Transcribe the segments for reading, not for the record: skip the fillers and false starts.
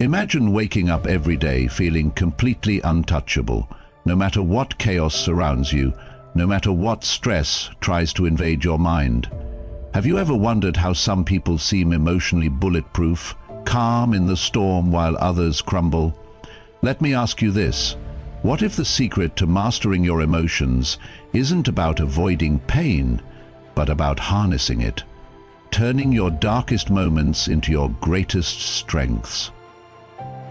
Imagine waking up every day feeling completely untouchable, no matter what chaos surrounds you, no matter what stress tries to invade your mind. Have you ever wondered how some people seem emotionally bulletproof, calm in the storm while others crumble? Let me ask you this. What if the secret to mastering your emotions isn't about avoiding pain, but about harnessing it, turning your darkest moments into your greatest strengths?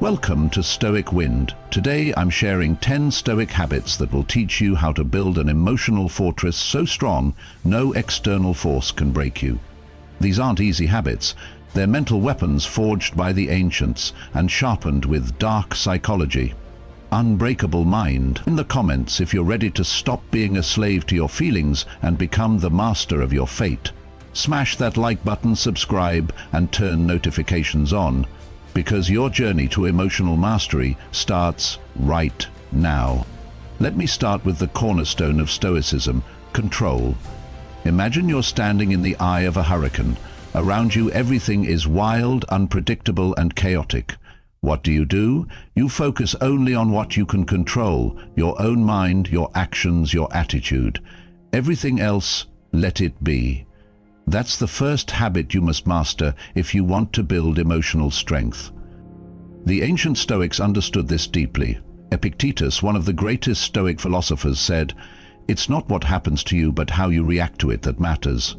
Welcome to Stoic Wind. Today I'm sharing 10 Stoic habits that will teach you how to build an emotional fortress so strong no external force can break you. These aren't easy habits. They're mental weapons forged by the ancients and sharpened with dark psychology. Unbreakable mind. In the comments if you're ready to stop being a slave to your feelings and become the master of your fate. Smash that like button, subscribe, and turn notifications on, because your journey to emotional mastery starts right now. Let me start with the cornerstone of Stoicism, control. Imagine you're standing in the eye of a hurricane. Around you everything is wild, unpredictable, and chaotic. What do? You focus only on what you can control, your own mind, your actions, your attitude. Everything else, let it be. That's the first habit you must master if you want to build emotional strength. The ancient Stoics understood this deeply. Epictetus, one of the greatest Stoic philosophers, said, "It's not what happens to you but how you react to it that matters."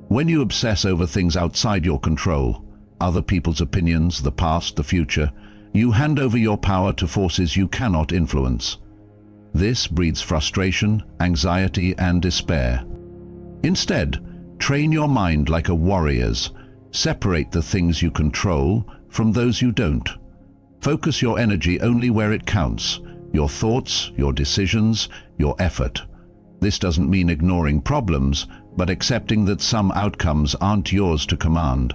When you obsess over things outside your control, other people's opinions, the past, the future, you hand over your power to forces you cannot influence. This breeds frustration, anxiety, and despair. Instead, train your mind like a warrior's. Separate the things you control from those you don't. Focus your energy only where it counts, your thoughts, your decisions, your effort. This doesn't mean ignoring problems, but accepting that some outcomes aren't yours to command.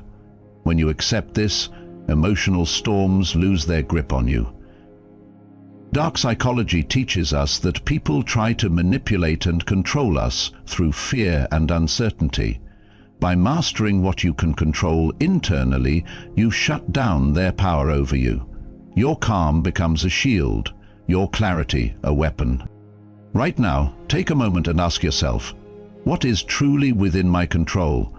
When you accept this, emotional storms lose their grip on you. Dark psychology teaches us that people try to manipulate and control us through fear and uncertainty. By mastering what you can control internally, you shut down their power over you. Your calm becomes a shield, your clarity a weapon. Right now, take a moment and ask yourself, what is truly within my control?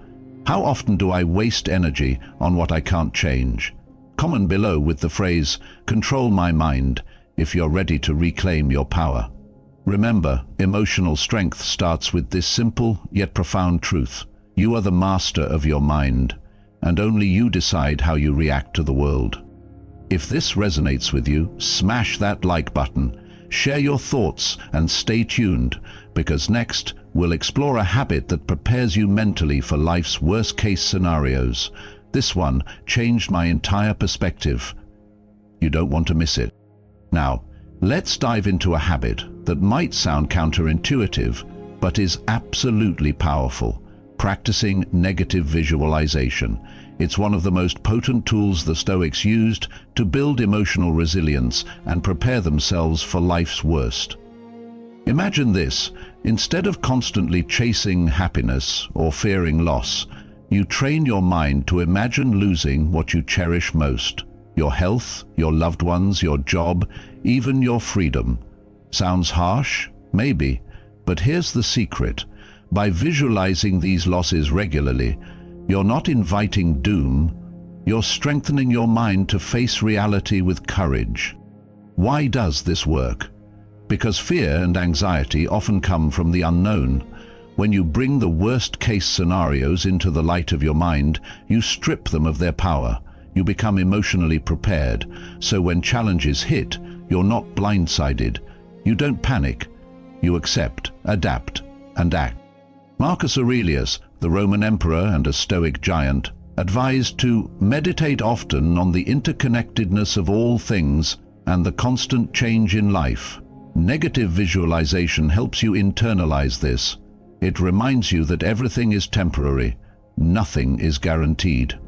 How often do I waste energy on what I can't change? Comment below with the phrase, "Control my mind," if you're ready to reclaim your power. Remember, emotional strength starts with this simple yet profound truth. You are the master of your mind, and only you decide how you react to the world. If this resonates with you, smash that like button, share your thoughts, and stay tuned, because next we'll explore a habit that prepares you mentally for life's worst-case scenarios. This one changed my entire perspective. You don't want to miss it. Now, let's dive into a habit that might sound counterintuitive, but is absolutely powerful: practicing negative visualization. It's one of the most potent tools the Stoics used to build emotional resilience and prepare themselves for life's worst. Imagine this: instead of constantly chasing happiness or fearing loss, you train your mind to imagine losing what you cherish most: your health, your loved ones, your job, even your freedom. Sounds harsh? Maybe. But here's the secret. By visualizing these losses regularly, you're not inviting doom, you're strengthening your mind to face reality with courage. Why does this work? Because fear and anxiety often come from the unknown. When you bring the worst-case scenarios into the light of your mind, you strip them of their power. You become emotionally prepared, so when challenges hit, you're not blindsided. You don't panic. You accept, adapt, and act. Marcus Aurelius, the Roman emperor and a Stoic giant, advised to meditate often on the interconnectedness of all things and the constant change in life. Negative visualization helps you internalize this. It reminds you that everything is temporary, nothing is guaranteed.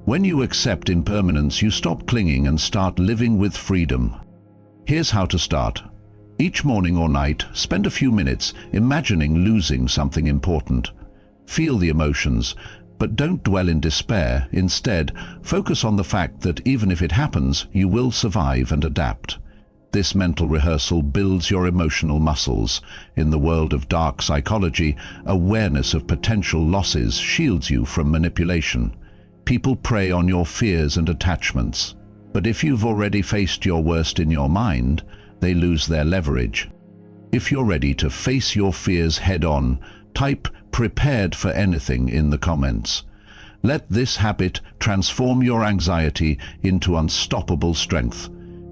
When you accept impermanence, you stop clinging and start living with freedom. Here's how to start. Each morning or night, spend a few minutes imagining losing something important. Feel the emotions, But don't dwell in despair. Instead, focus on the fact that even if it happens, you will survive and adapt. This mental rehearsal builds your emotional muscles. In the world of dark psychology, awareness of potential losses shields you from manipulation. People prey on your fears and attachments. But if you've already faced your worst in your mind, they lose their leverage. If you're ready to face your fears head-on, type "prepared for anything" in the comments. Let this habit transform your anxiety into unstoppable strength.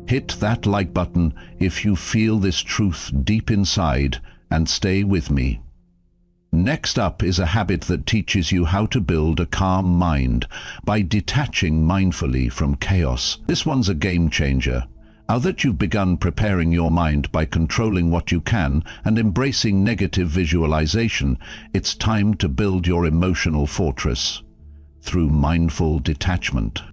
Hit that like button if you feel this truth deep inside, and stay with me. Next up is a habit that teaches you how to build a calm mind by detaching mindfully from chaos. This one's a game changer. Now that you've begun preparing your mind by controlling what you can and embracing negative visualization, it's time to build your emotional fortress through mindful detachment.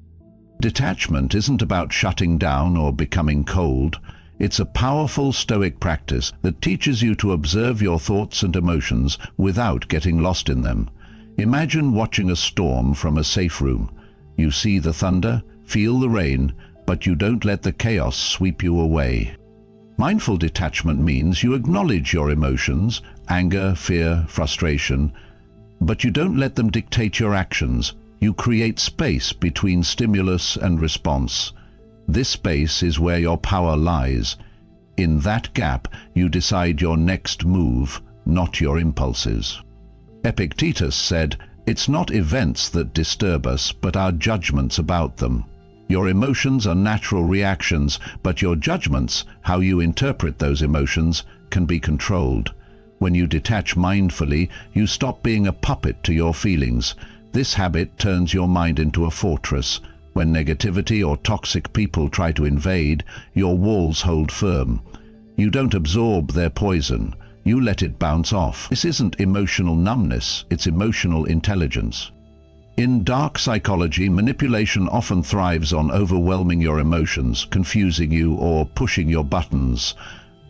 Detachment isn't about shutting down or becoming cold. It's a powerful Stoic practice that teaches you to observe your thoughts and emotions without getting lost in them. Imagine watching a storm from a safe room. You see the thunder, feel the rain, but you don't let the chaos sweep you away. Mindful detachment means you acknowledge your emotions, anger, fear, frustration, but you don't let them dictate your actions. You create space between stimulus and response. This space is where your power lies. In that gap, you decide your next move, not your impulses. Epictetus said, "It's not events that disturb us, but our judgments about them." Your emotions are natural reactions, but your judgments, how you interpret those emotions, can be controlled. When you detach mindfully, you stop being a puppet to your feelings. This habit turns your mind into a fortress. When negativity or toxic people try to invade, your walls hold firm. You don't absorb their poison. You let it bounce off. This isn't emotional numbness, it's emotional intelligence. In dark psychology, manipulation often thrives on overwhelming your emotions, confusing you, or pushing your buttons.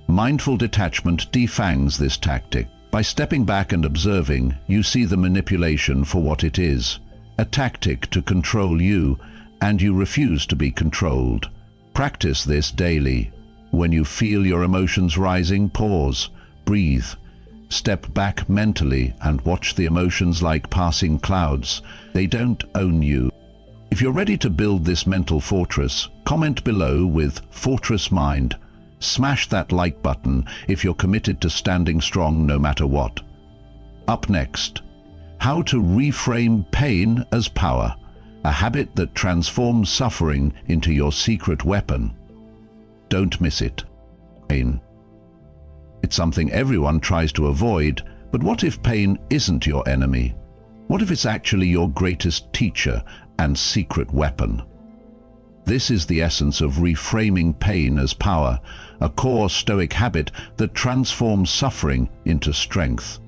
Mindful detachment defangs this tactic. By stepping back and observing, you see the manipulation for what it is, a tactic to control you, and you refuse to be controlled. Practice this daily. When you feel your emotions rising, pause, breathe. Step back mentally and watch the emotions like passing clouds. They don't own you. If you're ready to build this mental fortress, comment below with "Fortress Mind." Smash that like button if you're committed to standing strong no matter what. Up next, how to reframe pain as power, a habit that transforms suffering into your secret weapon. Don't miss it. Pain. It's something everyone tries to avoid, but what if pain isn't your enemy? What if it's actually your greatest teacher and secret weapon? This is the essence of reframing pain as power, a core Stoic habit that transforms suffering into strength.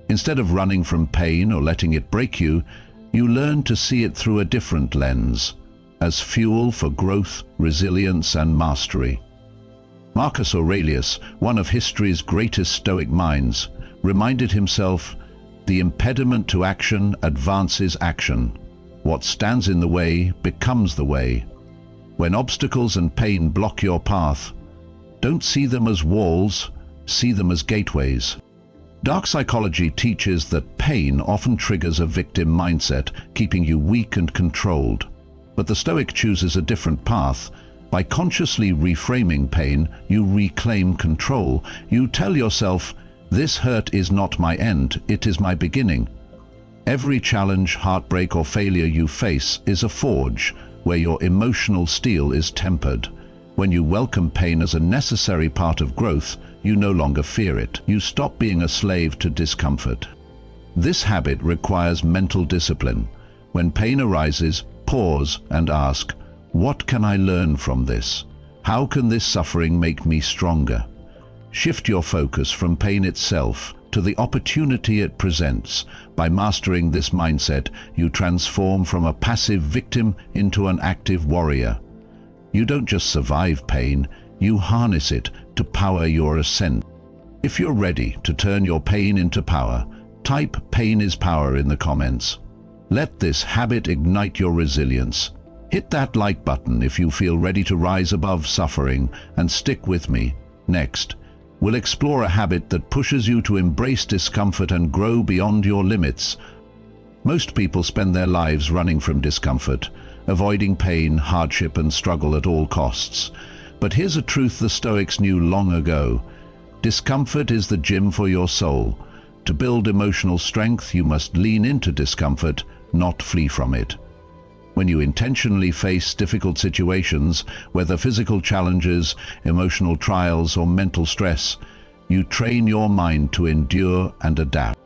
Instead of running from pain or letting it break you, you learn to see it through a different lens, as fuel for growth, resilience, and mastery. Marcus Aurelius, one of history's greatest Stoic minds, reminded himself, "The impediment to action advances action. What stands in the way becomes the way." When obstacles and pain block your path, don't see them as walls, see them as gateways. Dark psychology teaches that pain often triggers a victim mindset, keeping you weak and controlled. But the Stoic chooses a different path. By consciously reframing pain, you reclaim control. You tell yourself, "This hurt is not my end, it is my beginning." Every challenge, heartbreak, or failure you face is a forge where your emotional steel is tempered. When you welcome pain as a necessary part of growth, you no longer fear it. You stop being a slave to discomfort. This habit requires mental discipline. When pain arises, pause and ask, "What can I learn from this? How can this suffering make me stronger?" Shift your focus from pain itself to the opportunity it presents. By mastering this mindset, you transform from a passive victim into an active warrior. You don't just survive pain, you harness it to power your ascent. If you're ready to turn your pain into power, type "Pain is Power" in the comments. Let this habit ignite your resilience. Hit that like button if you feel ready to rise above suffering, and stick with me. Next, we'll explore a habit that pushes you to embrace discomfort and grow beyond your limits. Most people spend their lives running from discomfort, avoiding pain, hardship, and struggle at all costs. But here's a truth the Stoics knew long ago. Discomfort is the gym for your soul. To build emotional strength, you must lean into discomfort, not flee from it. When you intentionally face difficult situations, whether physical challenges, emotional trials, or mental stress, you train your mind to endure and adapt.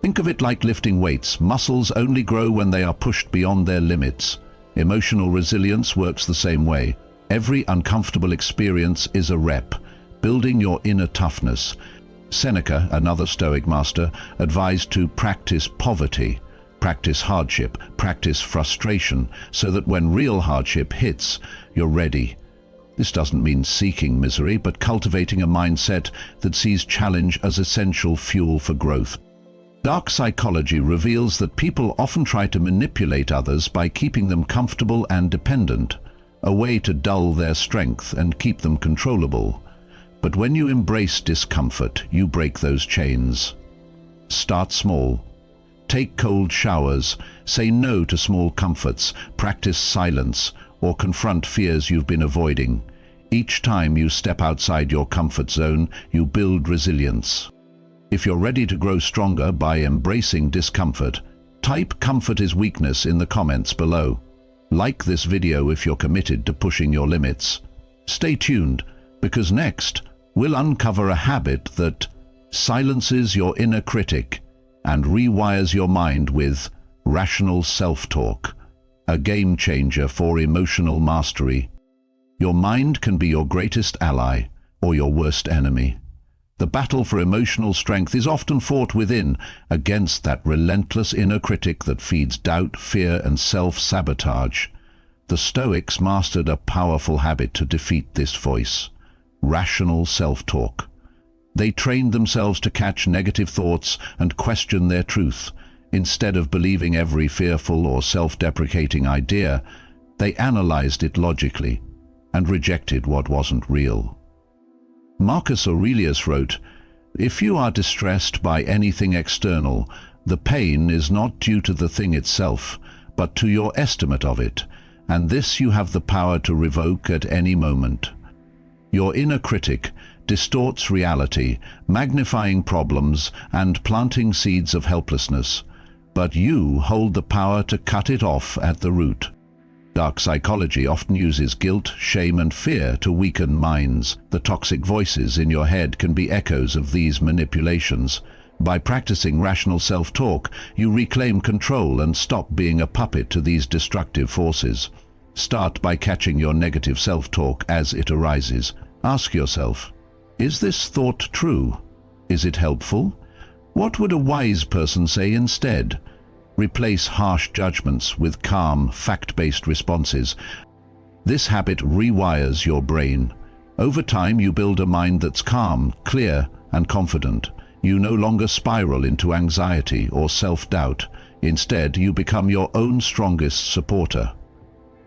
Think of it like lifting weights. Muscles only grow when they are pushed beyond their limits. Emotional resilience works the same way. Every uncomfortable experience is a rep, building your inner toughness. Seneca, another Stoic master, advised to practice poverty, practice hardship, practice frustration, so that when real hardship hits, you're ready. This doesn't mean seeking misery, but cultivating a mindset that sees challenge as essential fuel for growth. Dark psychology reveals that people often try to manipulate others by keeping them comfortable and dependent, a way to dull their strength and keep them controllable. But when you embrace discomfort, you break those chains. Start small. Take cold showers, say no to small comforts, practice silence, or confront fears you've been avoiding. Each time you step outside your comfort zone, you build resilience. If you're ready to grow stronger by embracing discomfort, type "comfort is weakness" in the comments below. Like this video if you're committed to pushing your limits. Stay tuned, because next, we'll uncover a habit that silences your inner critic and rewires your mind with rational self-talk, a game changer for emotional mastery. Your mind can be your greatest ally or your worst enemy. The battle for emotional strength is often fought within, against that relentless inner critic that feeds doubt, fear, and self-sabotage. The Stoics mastered a powerful habit to defeat this voice: rational self-talk. They trained themselves to catch negative thoughts and question their truth. Instead of believing every fearful or self-deprecating idea, they analyzed it logically and rejected what wasn't real. Marcus Aurelius wrote, "If you are distressed by anything external, the pain is not due to the thing itself, but to your estimate of it, and this you have the power to revoke at any moment." Your inner critic distorts reality, magnifying problems and planting seeds of helplessness, but you hold the power to cut it off at the root. Dark psychology often uses guilt, shame, and fear to weaken minds. The toxic voices in your head can be echoes of these manipulations. By practicing rational self-talk, you reclaim control and stop being a puppet to these destructive forces. Start by catching your negative self-talk as it arises. Ask yourself, is this thought true? Is it helpful? What would a wise person say instead? Replace harsh judgments with calm, fact-based responses. This habit rewires your brain. Over time, you build a mind that's calm, clear, and confident. You no longer spiral into anxiety or self-doubt. Instead, you become your own strongest supporter.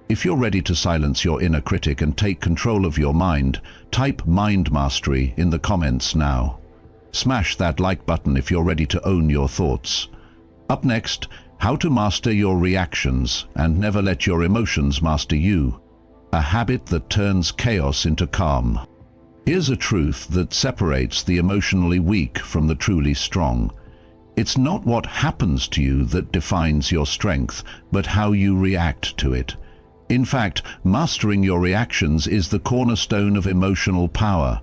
If you're ready to silence your inner critic and take control of your mind, type "mind mastery" in the comments now. Smash that like button if you're ready to own your thoughts. Up next, how to master your reactions and never let your emotions master you. A habit that turns chaos into calm. Here's a truth that separates the emotionally weak from the truly strong. It's not what happens to you that defines your strength, but how you react to it. In fact, mastering your reactions is the cornerstone of emotional power.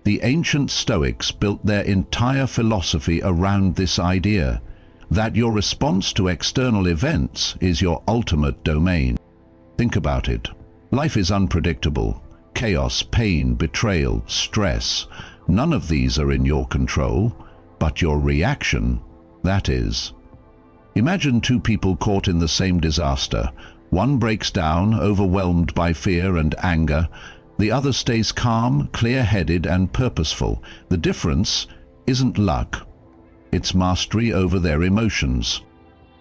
The ancient Stoics built their entire philosophy around this idea, that your response to external events is your ultimate domain. Think about it. Life is unpredictable. Chaos, pain, betrayal, stress. None of these are in your control, but your reaction, that is. Imagine two people caught in the same disaster. One breaks down, overwhelmed by fear and anger. The other stays calm, clear-headed, and purposeful. The difference isn't luck. It's mastery over their emotions.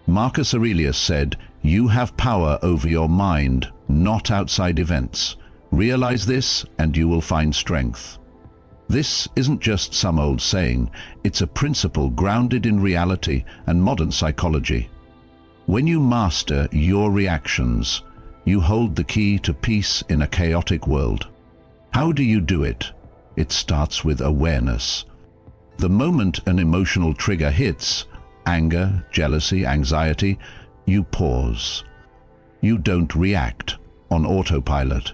Marcus Aurelius said, "You have power over your mind, not outside events. Realize this and you will find strength." This isn't just some old saying, it's a principle grounded in reality and modern psychology. When you master your reactions, you hold the key to peace in a chaotic world. How do you do it? It starts with awareness. The moment an emotional trigger hits, anger, jealousy, anxiety, you pause. You don't react on autopilot.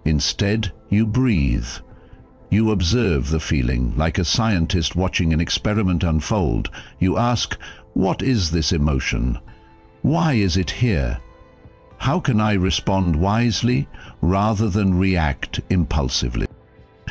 Instead, you breathe. You observe the feeling like a scientist watching an experiment unfold. You ask, what is this emotion? Why is it here? How can I respond wisely rather than react impulsively?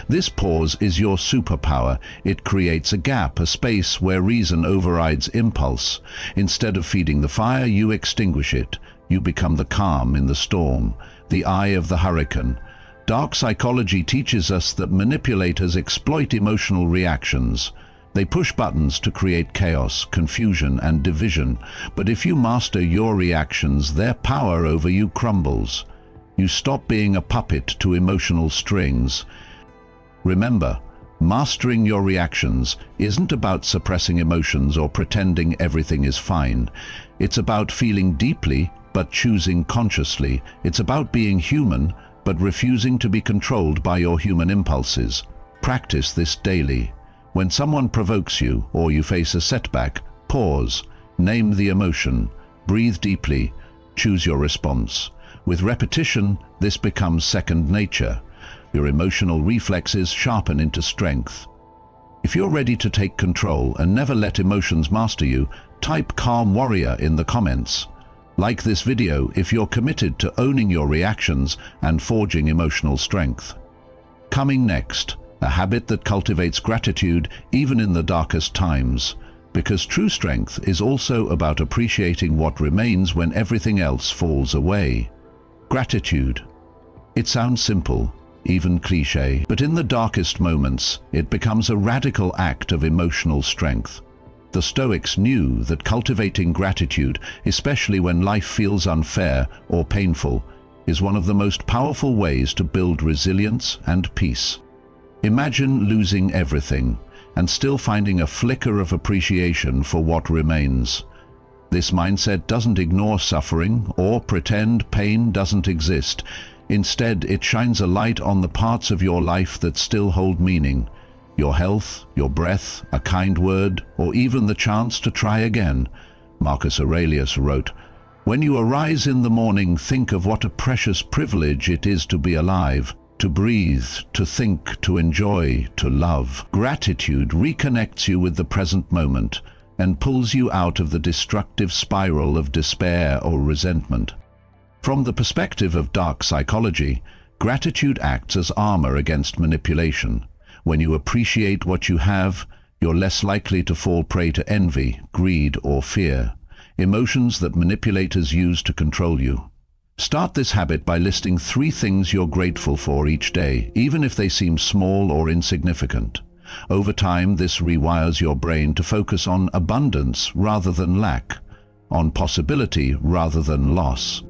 This pause is your superpower. It creates a gap, a space where reason overrides impulse. Instead of feeding the fire, you extinguish it. You become the calm in the storm, the eye of the hurricane. Dark psychology teaches us that manipulators exploit emotional reactions. They push buttons to create chaos, confusion, and division. But if you master your reactions, their power over you crumbles. You stop being a puppet to emotional strings. Remember, mastering your reactions isn't about suppressing emotions or pretending everything is fine. It's about feeling deeply, but choosing consciously. It's about being human, but refusing to be controlled by your human impulses. Practice this daily. When someone provokes you or you face a setback, pause, name the emotion, breathe deeply, choose your response. With repetition, this becomes second nature. Your emotional reflexes sharpen into strength. If you're ready to take control and never let emotions master you, type "Calm Warrior" in the comments. Like this video if you're committed to owning your reactions and forging emotional strength. Coming next, a habit that cultivates gratitude even in the darkest times, because true strength is also about appreciating what remains when everything else falls away. Gratitude. It sounds simple, even cliché, but in the darkest moments, it becomes a radical act of emotional strength. The Stoics knew that cultivating gratitude, especially when life feels unfair or painful, is one of the most powerful ways to build resilience and peace. Imagine losing everything and still finding a flicker of appreciation for what remains. This mindset doesn't ignore suffering or pretend pain doesn't exist. Instead, it shines a light on the parts of your life that still hold meaning. Your health, your breath, a kind word, or even the chance to try again. Marcus Aurelius wrote, "When you arise in the morning, think of what a precious privilege it is to be alive, to breathe, to think, to enjoy, to love." Gratitude reconnects you with the present moment and pulls you out of the destructive spiral of despair or resentment. From the perspective of dark psychology, gratitude acts as armor against manipulation. When you appreciate what you have, you're less likely to fall prey to envy, greed, or fear, emotions that manipulators use to control you. Start this habit by listing 3 things you're grateful for each day, even if they seem small or insignificant. Over time, this rewires your brain to focus on abundance rather than lack, on possibility rather than loss.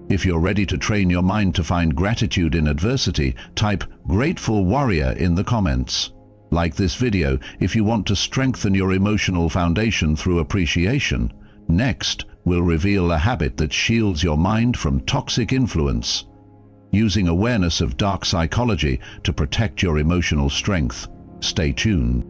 If you're ready to train your mind to find gratitude in adversity, type "Grateful Warrior" in the comments. Like this video if you want to strengthen your emotional foundation through appreciation. Next, we'll reveal a habit that shields your mind from toxic influence, using awareness of dark psychology to protect your emotional strength. Stay tuned.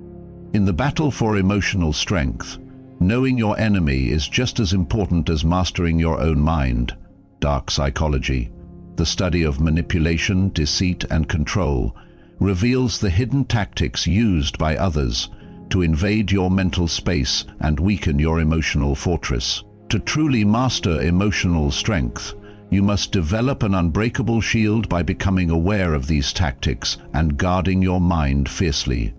In the battle for emotional strength, knowing your enemy is just as important as mastering your own mind. Dark psychology, the study of manipulation, deceit, and control, reveals the hidden tactics used by others to invade your mental space and weaken your emotional fortress. To truly master emotional strength, you must develop an unbreakable shield by becoming aware of these tactics and guarding your mind fiercely.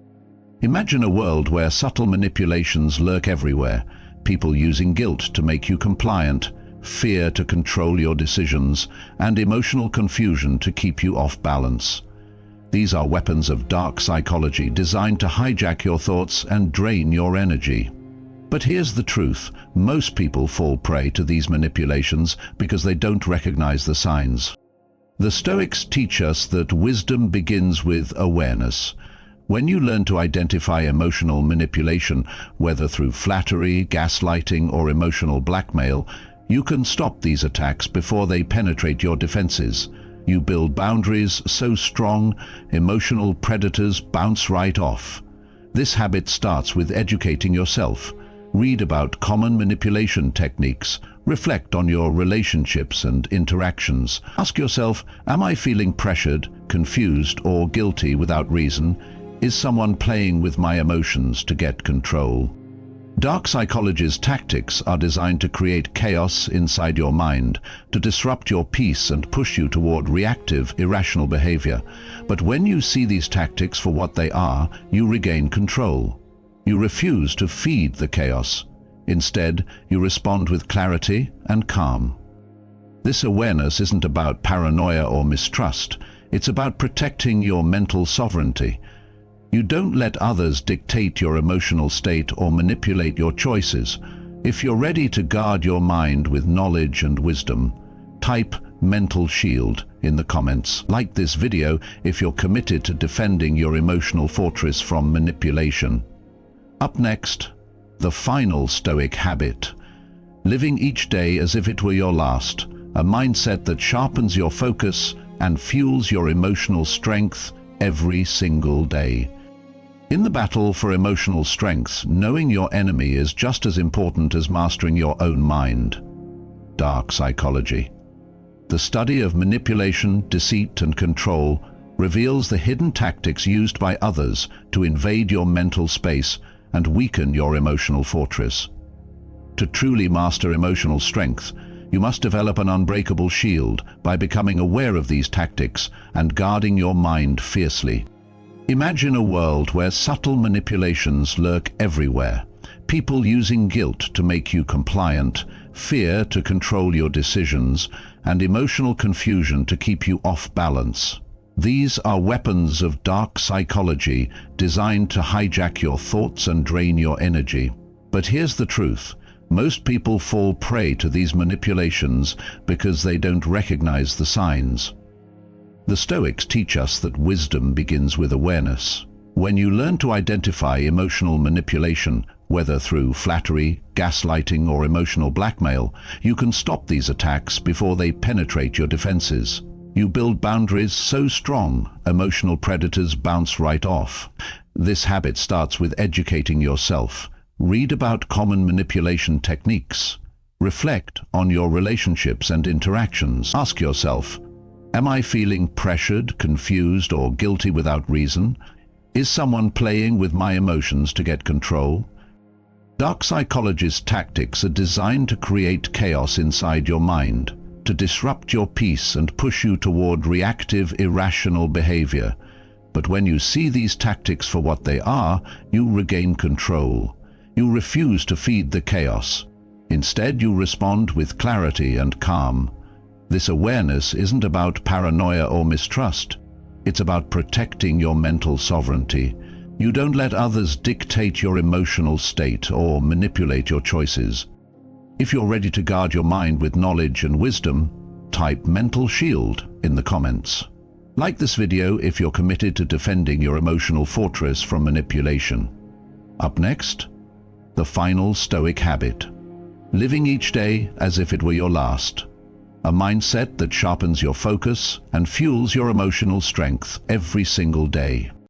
Imagine a world where subtle manipulations lurk everywhere, people using guilt to make you compliant, fear to control your decisions, and emotional confusion to keep you off balance. These are weapons of dark psychology designed to hijack your thoughts and drain your energy. But here's the truth. Most people fall prey to these manipulations because they don't recognize the signs. The Stoics teach us that wisdom begins with awareness. When you learn to identify emotional manipulation, whether through flattery, gaslighting, or emotional blackmail, you can stop these attacks before they penetrate your defenses. You build boundaries so strong, emotional predators bounce right off. This habit starts with educating yourself. Read about common manipulation techniques. Reflect on your relationships and interactions. Ask yourself, am I feeling pressured, confused, or guilty without reason? Is someone playing with my emotions to get control? Dark psychology's tactics are designed to create chaos inside your mind, to disrupt your peace and push you toward reactive, irrational behavior. But when you see these tactics for what they are, you regain control. You refuse to feed the chaos. Instead, you respond with clarity and calm. This awareness isn't about paranoia or mistrust. It's about protecting your mental sovereignty. You don't let others dictate your emotional state or manipulate your choices. If you're ready to guard your mind with knowledge and wisdom, type mental shield in the comments. Like this video if you're committed to defending your emotional fortress from manipulation. Up next, the final Stoic habit. Living each day as if it were your last, a mindset that sharpens your focus and fuels your emotional strength every single day. In the battle for emotional strength, knowing your enemy is just as important as mastering your own mind. Dark psychology. The study of manipulation, deceit, and control reveals the hidden tactics used by others to invade your mental space and weaken your emotional fortress. To truly master emotional strength, you must develop an unbreakable shield by becoming aware of these tactics and guarding your mind fiercely. Imagine a world where subtle manipulations lurk everywhere. People using guilt to make you compliant, fear to control your decisions, and emotional confusion to keep you off balance. These are weapons of dark psychology designed to hijack your thoughts and drain your energy. But here's the truth. Most people fall prey to these manipulations because they don't recognize the signs. The Stoics teach us that wisdom begins with awareness. When you learn to identify emotional manipulation, whether through flattery, gaslighting, or emotional blackmail, you can stop these attacks before they penetrate your defenses. You build boundaries so strong, emotional predators bounce right off. This habit starts with educating yourself. Read about common manipulation techniques. Reflect on your relationships and interactions. Ask yourself, am I feeling pressured, confused, or guilty without reason? Is someone playing with my emotions to get control? Dark psychology's tactics are designed to create chaos inside your mind, to disrupt your peace and push you toward reactive, irrational behavior. But when you see these tactics for what they are, you regain control. You refuse to feed the chaos. Instead, you respond with clarity and calm. This awareness isn't about paranoia or mistrust. It's about protecting your mental sovereignty. You don't let others dictate your emotional state or manipulate your choices. If you're ready to guard your mind with knowledge and wisdom, type mental shield in the comments. Like this video if you're committed to defending your emotional fortress from manipulation. Up next, the final Stoic habit. Living each day as if it were your last. A mindset that sharpens your focus and fuels your emotional strength every single day.